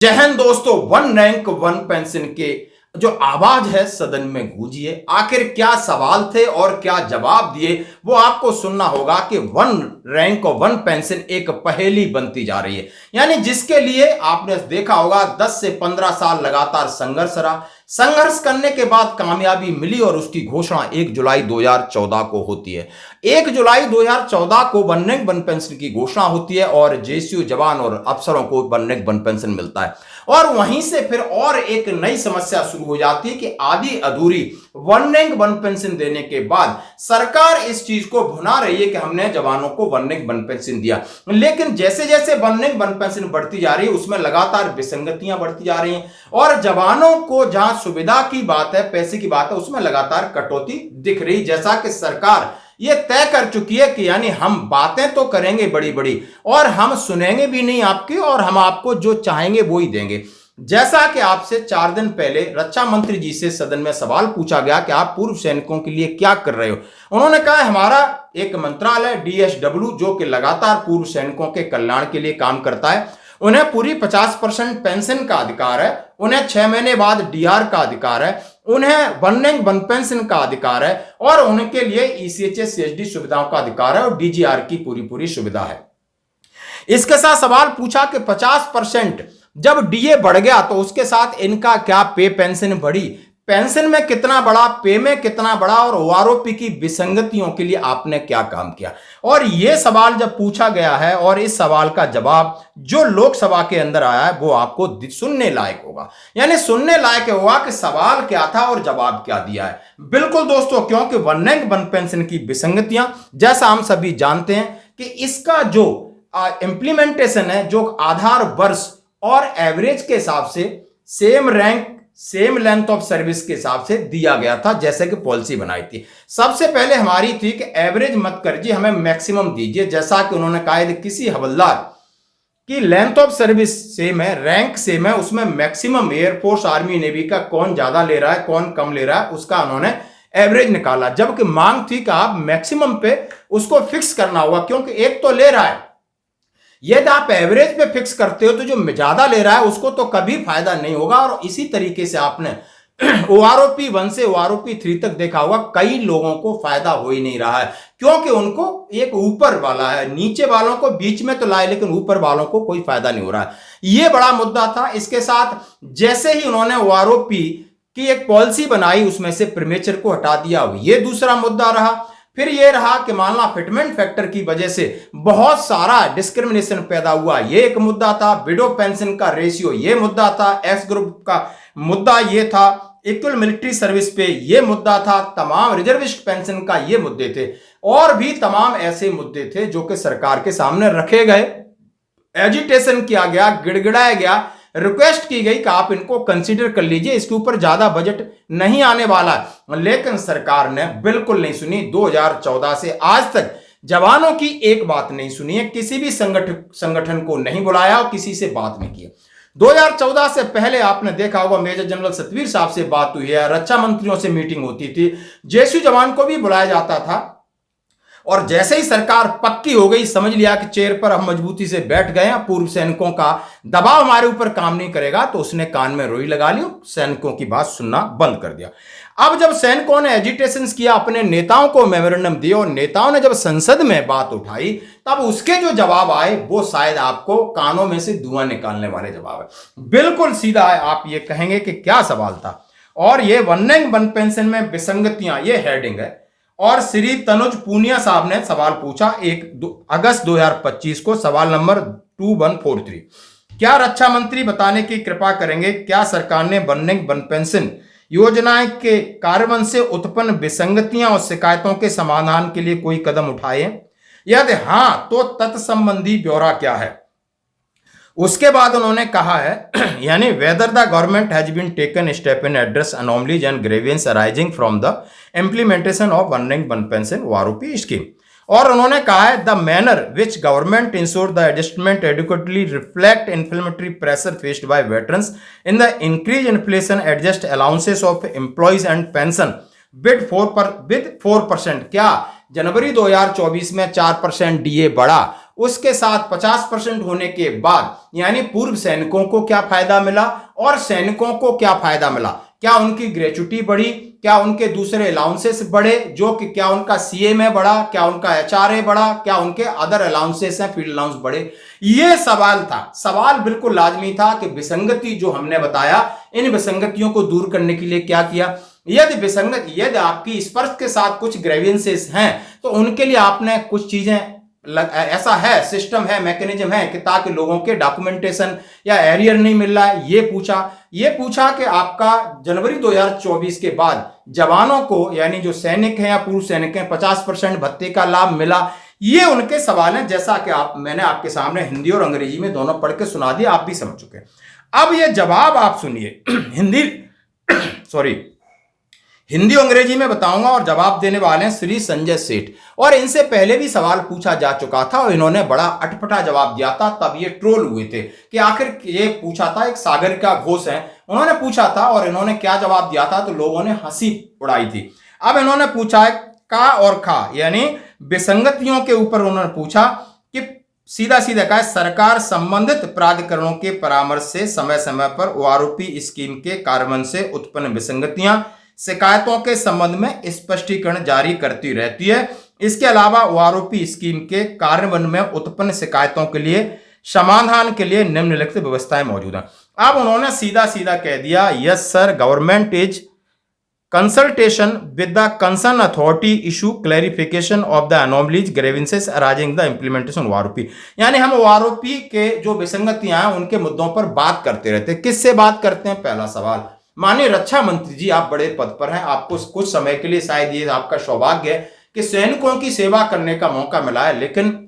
जय हिंद दोस्तों। One rank one pension के जो आवाज है सदन में गूंजी है। आखिर क्या सवाल थे और क्या जवाब दिए वो आपको सुनना होगा कि वन रैंक और वन पेंशन एक पहेली बनती जा रही है। यानी जिसके लिए आपने देखा होगा 10 से 15 साल लगातार संघर्ष रहा। संघर्ष करने के बाद कामयाबी मिली और उसकी घोषणा 1 जुलाई 2014 को होती है। 1 जुलाई 2014 को वन रैंक वन पेंशन की घोषणा होती है और जेएसयू जवान और अफसरों को वन रैंक वन पेंशन मिलता है। और वहीं से फिर और एक नई समस्या शुरू हो जाती है कि आधी अधूरी वन रैंक वन पेंशन देने के बाद सरकार इस चीज को भुना रही है कि हमने जवानों को वन रैंक वन पेंशन दिया, लेकिन जैसे जैसे वन रैंक वन पेंशन बढ़ती जा रही है उसमें लगातार विसंगतियां बढ़ती जा रही हैं और जवानों को जहां सुविधा की बात है, पैसे की बात है, उसमें लगातार कटौती दिख रही। जैसा कि सरकार ये तय कर चुकी है कि यानी हम बातें तो करेंगे बड़ी बड़ी और हम सुनेंगे भी नहीं आपकी, और हम आपको जो चाहेंगे वो ही देंगे। जैसा कि आपसे 4 दिन पहले रक्षा मंत्री जी से सदन में सवाल पूछा गया कि आप पूर्व सैनिकों के लिए क्या कर रहे हो, उन्होंने कहा हमारा एक मंत्रालय डीएसडब्ल्यू जो कि लगातार पूर्व सैनिकों के कल्याण के लिए काम करता है, उन्हें पूरी 50% पेंशन का अधिकार है, उन्हें 6 महीने बाद डीआर का अधिकार है, उन्हें वन रैंक वन पेंशन का अधिकार है और उनके लिए ईसीएचएस सीएचडी सुविधाओं का अधिकार है और डीजीआर की पूरी सुविधा है। इसके साथ सवाल पूछा कि 50% जब डीए बढ़ गया तो उसके साथ इनका क्या पे पेंशन बढ़ी, पेंशन में कितना बढ़ा, पे में कितना बढ़ा और ओआरओपी की विसंगतियों के लिए आपने क्या काम किया। और यह सवाल जब पूछा गया है और इस सवाल का जवाब जो लोकसभा के अंदर आया है वो आपको सुनने लायक होगा। यानी सुनने लायक होगा कि सवाल क्या था और जवाब क्या दिया है। बिल्कुल दोस्तों, क्योंकि वन रैंक वन पेंशन की विसंगतियां जैसा हम सभी जानते हैं कि इसका जो इंप्लीमेंटेशन है, जो आधार वर्ष और एवरेज के हिसाब से same rank same length of service के हिसाब से दिया गया था, जैसे कि पॉलिसी बनाई थी। सबसे पहले हमारी थी कि एवरेज मत करिए, हमें मैक्सिमम दीजिए। जैसा कि उन्होंने कहा है किसी हवलदार की लेंथ ऑफ सर्विस सेम है, रैंक सेम है, उसमें मैक्सिमम एयरफोर्स आर्मी नेवी का कौन ज्यादा ले रहा है कौन कम ले रहा है उसका उन्होंने एवरेज निकाला। जबकि मांग थी कि आप मैक्सिमम पे उसको फिक्स करना होगा, क्योंकि एक तो ले रहा है, यदि आप एवरेज पे फिक्स करते हो तो जो ज्यादा ले रहा है उसको तो कभी फायदा नहीं होगा। और इसी तरीके से आपने ओआरओपी 1 से ओआरओपी 3 तक देखा होगा, कई लोगों को फायदा हो ही नहीं रहा है क्योंकि उनको एक ऊपर वाला है, नीचे वालों को बीच में तो लाए लेकिन ऊपर वालों को कोई फायदा नहीं हो रहा है। यह बड़ा मुद्दा था। इसके साथ जैसे ही उन्होंने ओआरओपी की एक पॉलिसी बनाई उसमें से प्रीमेचर को हटा दिया, यह दूसरा मुद्दा रहा। फिर यह रहा कि मानला फिटमेंट फैक्टर की वजह से बहुत सारा डिस्क्रिमिनेशन पैदा हुआ, यह एक मुद्दा था। विडो पेंशन का रेशियो यह मुद्दा था। एक्स ग्रुप का मुद्दा यह था। इक्वल मिलिट्री सर्विस पे यह मुद्दा था। तमाम रिजर्विस्ट पेंशन का ये मुद्दे थे और भी तमाम ऐसे मुद्दे थे जो कि सरकार के सामने रखे गए, एजिटेशन किया गया, गिड़गिड़ाया गया, रिक्वेस्ट की गई कि आप इनको कंसीडर कर लीजिए, इसके ऊपर ज्यादा बजट नहीं आने वाला है। लेकिन सरकार ने बिल्कुल नहीं सुनी। 2014 से आज तक जवानों की एक बात नहीं सुनी है, किसी भी संगठन को नहीं बुलाया और किसी से बात नहीं की। 2014 से पहले आपने देखा होगा मेजर जनरल सतवीर साहब से बात हुई है, रक्षा मंत्रियों से मीटिंग होती थी, जेएसयू जवान को भी बुलाया जाता था। और जैसे ही सरकार पक्की हो गई, समझ लिया कि चेयर पर हम मजबूती से बैठ गए हैं, पूर्व सैनिकों का दबाव हमारे ऊपर काम नहीं करेगा, तो उसने कान में रोई लगा ली, सैनिकों की बात सुनना बंद कर दिया। अब जब सैनिकों ने एजिटेशन किया, अपने नेताओं को मेमोरेंडम दिया और नेताओं ने जब संसद में बात उठाई, तब उसके जो जवाब आए वो शायद आपको कानों में से धुआं निकालने वाले जवाब है। बिल्कुल सीधा है। आप ये कहेंगे कि क्या सवाल था। और ये वन रैंक वन पेंशन में विसंगतियां, ये हेडिंग है। और श्री तनुज पूनिया साहब ने सवाल पूछा 1 अगस्त 2025 को, सवाल नंबर 2143। क्या रक्षा मंत्री बताने की कृपा करेंगे, क्या सरकार ने वन रैंक वन पेंशन योजना के कार्यान्वयन से उत्पन्न विसंगतियां और शिकायतों के समाधान के लिए कोई कदम उठाए हैं? यदि हां तो तत्संबंधी ब्यौरा क्या है? उसके बाद उन्होंने कहा है यानी whether the government has been taken step in address anomalies and grievances arising from the implementation of one rank one pension OROP scheme. और उन्होंने कहा है the manner which government ensure the adjustment adequately reflect inflammatory pressure faced by veterans in the increase inflation adjust allowances of employees and pension with 4%। क्या जनवरी 2024 में 4% DA बढ़ा, उसके साथ 50% होने के बाद यानी पूर्व सैनिकों को क्या फायदा मिला और सैनिकों को क्या फायदा मिला, क्या उनकी ग्रेच्युटी बढ़ी, क्या उनके दूसरे अलाउंसेस बढ़े, जो कि क्या उनका सीएमए बढ़ा, क्या उनका एचआरए बढ़ा, क्या उनके अदर अलाउंसेस हैं फील्ड अलाउंस बढ़े। ये सवाल था, सवाल बिल्कुल लाजमी था कि विसंगति जो हमने बताया, इन विसंगतियों को दूर करने के लिए क्या किया। यदि आपकी स्पर्श के साथ कुछ ग्रेवियंसेस हैं तो उनके लिए आपने कुछ चीजें ऐसा है, सिस्टम है, मैकेनिज्म है कि ताकि लोगों के डॉक्यूमेंटेशन या एरियर नहीं मिल रहा है, ये पूछा कि आपका जनवरी 2024 के बाद जवानों को यानी जो सैनिक हैं या पूर्व सैनिक हैं 50% भत्ते का लाभ मिला। ये उनके सवाल हैं, जैसा कि मैंने आपके सामने हिंदी और अंग्रेजी में दोनों पढ़ के सुना दिया, आप भी समझ चुके। अब ये जवाब आप सुनिए हिंदी अंग्रेजी में बताऊंगा और जवाब देने वाले हैं श्री संजय सेठ। और इनसे पहले भी सवाल पूछा जा चुका था और इन्होंने बड़ा अटपटा जवाब दिया था, तब ये ट्रोल हुए थे कि आखिर ये पूछा था, एक सागरिका घोष है, उन्होंने पूछा था और इन्होंने क्या जवाब दिया था तो लोगों ने हंसी उड़ाई थी। अब इन्होंने पूछा है का और खा यानी विसंगतियों के ऊपर उन्होंने पूछा कि सीधा सीधा कहा सरकार संबंधित प्राधिकरणों के परामर्श से समय समय पर ओआरओपी स्कीम के कार्यान्वयन से उत्पन्न विसंगतियां शिकायतों के संबंध में स्पष्टीकरण जारी करती रहती है। इसके अलावा ओआरओपी स्कीम के कार्यान्वयन में उत्पन्न शिकायतों के लिए समाधान के लिए निम्नलिखित व्यवस्थाएं मौजूद हैं। अब उन्होंने सीधा सीधा कह दिया yes sir, government is consultation with the concern authority issue clarification of the anomalies grievances arising the implementation OROP. यानी हम ओआरओपी के जो विसंगतियां हैं उनके मुद्दों पर बात करते रहते हैं। किससे बात करते हैं? पहला सवाल, माननीय रक्षा मंत्री जी, आप बड़े पद पर हैं, आपको कुछ समय के लिए शायद ये आपका सौभाग्य है कि सैनिकों की सेवा करने का मौका मिला है, लेकिन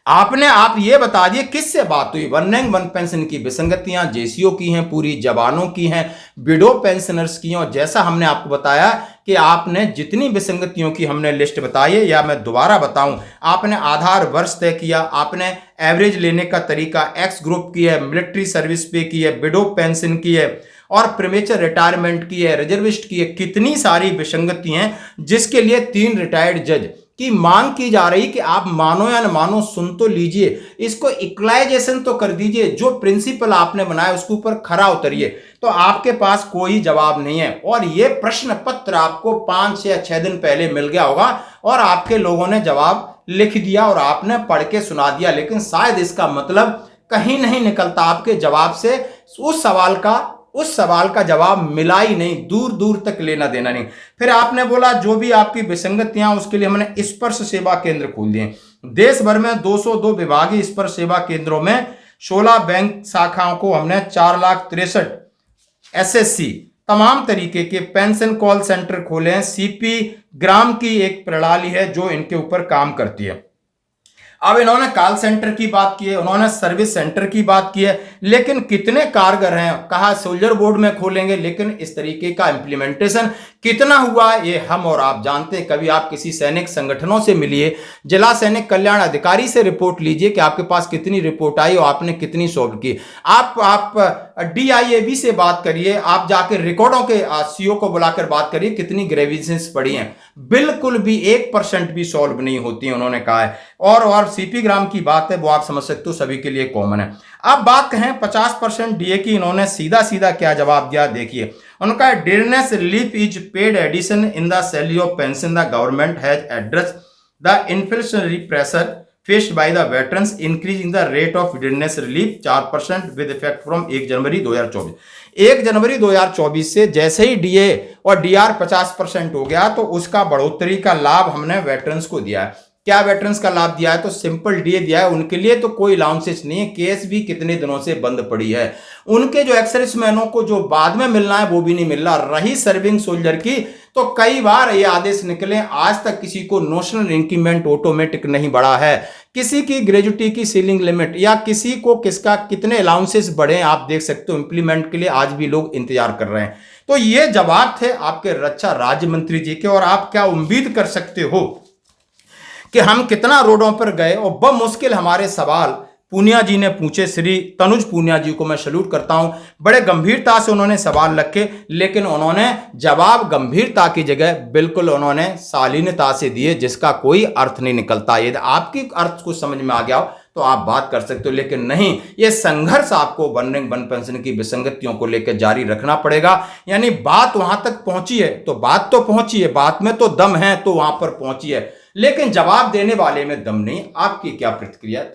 आप ये बता दिए किससे बात हुई। वन रैंक वन पेंशन की विसंगतियां जेसीओ की हैं, पूरी जवानों की हैं, विडो पेंशनर्स की हैं। और जैसा हमने आपको बताया कि आपने जितनी विसंगतियों की हमने लिस्ट बताई है, या मैं दोबारा बताऊं, आपने आधार वर्ष तय किया, आपने एवरेज लेने का तरीका एक्स ग्रुप की है, मिलिट्री सर्विस पे की है, विडो पेंशन की है और प्रीमेचर रिटायरमेंट की है, रिजर्विस्ट की है। कितनी सारी विसंगति हैं जिसके लिए 3 रिटायर्ड जज की मांग की जा रही कि आप मानो या न मानो सुन तो लीजिए, इसको इक्वलाइजेशन तो कर दीजिए, जो प्रिंसिपल आपने बनाया उसके ऊपर खरा उतरिए। तो आपके पास कोई जवाब नहीं है और यह प्रश्न पत्र आपको 5 या 6 दिन पहले मिल गया होगा और आपके लोगों ने जवाब लिख दिया और आपने पढ़ के सुना दिया, लेकिन शायद इसका मतलब कहीं नहीं निकलता आपके जवाब से। उस सवाल का जवाब मिला ही नहीं, दूर दूर तक लेना देना नहीं। फिर आपने बोला जो भी आपकी विसंगतियां उसके लिए हमने स्पर्श सेवा केंद्र खोल दिए। देश भर में 202 विभागीय स्पर्श सेवा केंद्रों में 16 बैंक शाखाओं को हमने 4,63,000 एसएससी तमाम तरीके के पेंशन कॉल सेंटर खोले हैं। सीपी ग्राम की एक प्रणाली है जो इनके ऊपर काम करती है। अब इन्होंने कॉल सेंटर की बात की है, उन्होंने सर्विस सेंटर की बात की है, लेकिन कितने कारगर हैं? कहा सोल्जर बोर्ड में खोलेंगे, लेकिन इस तरीके का इंप्लीमेंटेशन कितना हुआ ये हम और आप जानते हैं। कभी आप किसी सैनिक संगठनों से मिलिए, जिला सैनिक कल्याण अधिकारी से रिपोर्ट लीजिए कि आपके पास कितनी रिपोर्ट आई और आपने कितनी सॉल्व की। आप डीआईएबी से बात करिए, आप जाकर रिकॉर्डों के सीओ को बुलाकर बात करिए कितनी ग्रेविएशंस पड़ी हैं, बिल्कुल भी 1% भी सॉल्व नहीं होती है, उन्होंने कहा है। और सीपी ग्राम की बात है वो आप समझ सकते हो, सभी के लिए कॉमन है। अब बात कहें 50% डीए की, इन्होंने सीधा सीधा क्या जवाब दिया देखिए। उनका dearness relief is paid addition in the salary of pension the government has address the inflationary pressure faced by the veterans increasing the rate of dearness relief 4% with effect from 1 जनवरी 2024। 1 जनवरी 2024 से जैसे ही डीए और D R 50% हो गया तो उसका बढ़ोतरी का लाभ हमने वेटरन्स को दिया है। क्या वेटरन्स का लाभ दिया है? तो सिंपल डीए दिया है, उनके लिए तो कोई अलाउंसेस नहीं है। केस भी कितने दिनों से बंद पड़ी है, उनके जो एक्सर्विसमैनों को जो बाद में मिलना है वो भी नहीं मिल रहा। रही सर्विंग सोल्जर की, तो कई बार ये आदेश निकले, आज तक किसी को नोशनल इंक्रीमेंट ऑटोमेटिक नहीं बढ़ा है, किसी की ग्रेजुटी की सीलिंग लिमिट या किसी को किसका कितने अलाउंसेस बढ़े आप देख सकते हो। इंप्लीमेंट के लिए आज भी लोग इंतजार कर रहे हैं। तो ये जवाब थे आपके रक्षा राज्य मंत्री जी के। और आप क्या उम्मीद कर सकते हो कि हम कितना रोडों पर गए और बमुश्किल हमारे सवाल पूनिया जी ने पूछे, श्री तनुज पूनिया जी को मैं सैल्यूट करता हूं। बड़े गंभीरता से उन्होंने सवाल रखे, लेकिन उन्होंने जवाब गंभीरता की जगह बिल्कुल उन्होंने शालीनता से दिए, जिसका कोई अर्थ नहीं निकलता। यदि आपकी अर्थ को समझ में आ गया हो तो आप बात कर सकते हो, लेकिन नहीं, यह संघर्ष आपको वन रैंक वन पेंशन की विसंगतियों को लेकर जारी रखना पड़ेगा। यानी बात वहां तक पहुंची है तो बात तो पहुंची है, बात में तो दम है तो वहां पर पहुंची है, लेकिन जवाब देने वाले में दम नहीं। आपकी क्या प्रतिक्रिया है?